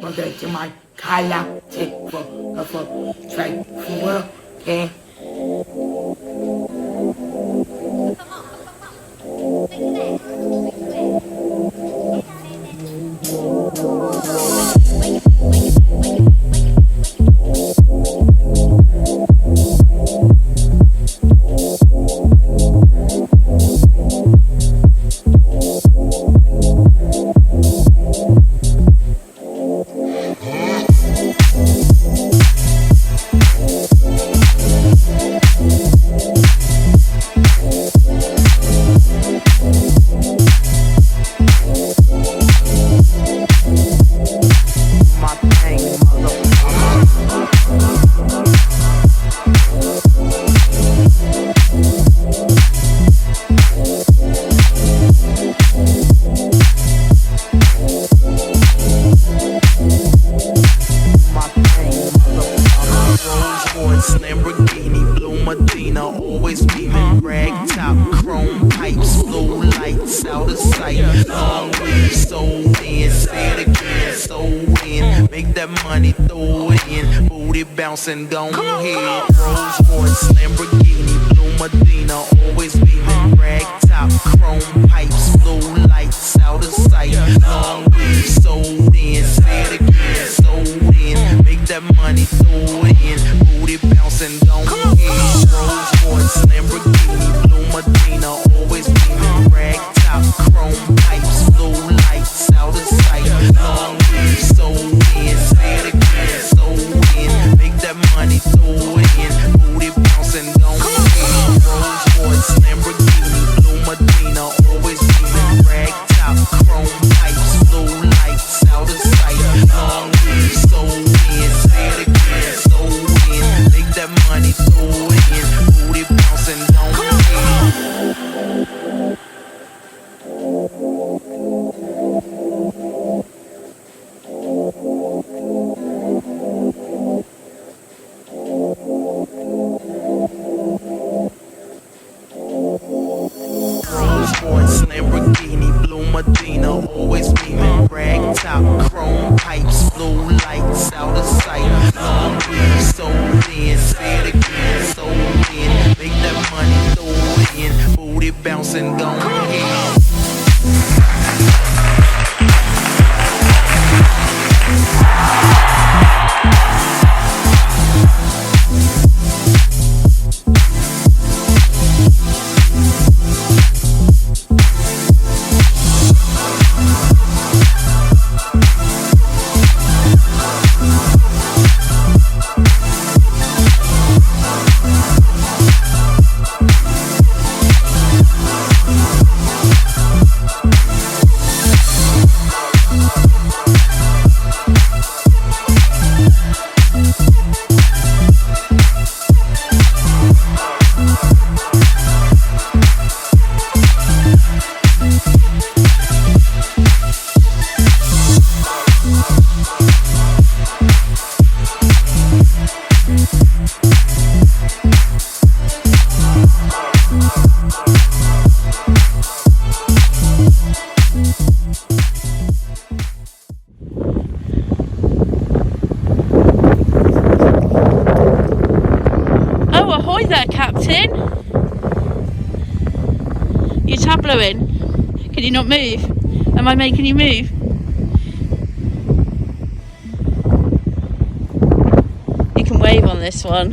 Welcome to my galactic trade world. Okay. And go ahead, Rolls Royce, Lamborghini, Blue Medina, always beaming, rag top, chrome pipes, blue lights, out of sight, long weed, sold in, say it again, sold in, make that money, throw it in, booty bouncing, go ahead, Rolls Royce, Lamborghini, Blue Medina, always beaming, rag top, chrome pipes, blue lights, out of sight, long weed, sold in, say it again, sold in, make that money, throw it in, booty bouncing, don't ahead. Rolls Royce, Lamborghini, Blue Medina, always beaming, rag top, chrome pipes, blue lights, out of sight, long weed, sold in, say it again, sold in, make that money, throw it in, booty bouncing, don't ahead. Lamborghini, Blue Medina, always beaming, rag top, chrome pipes, blue lights, out of sight, long weed, sold in, say it again, sold in, make that money, throw it in, booty bouncing, go ahead. Can you not move? Am I making you move? You can wave on this one.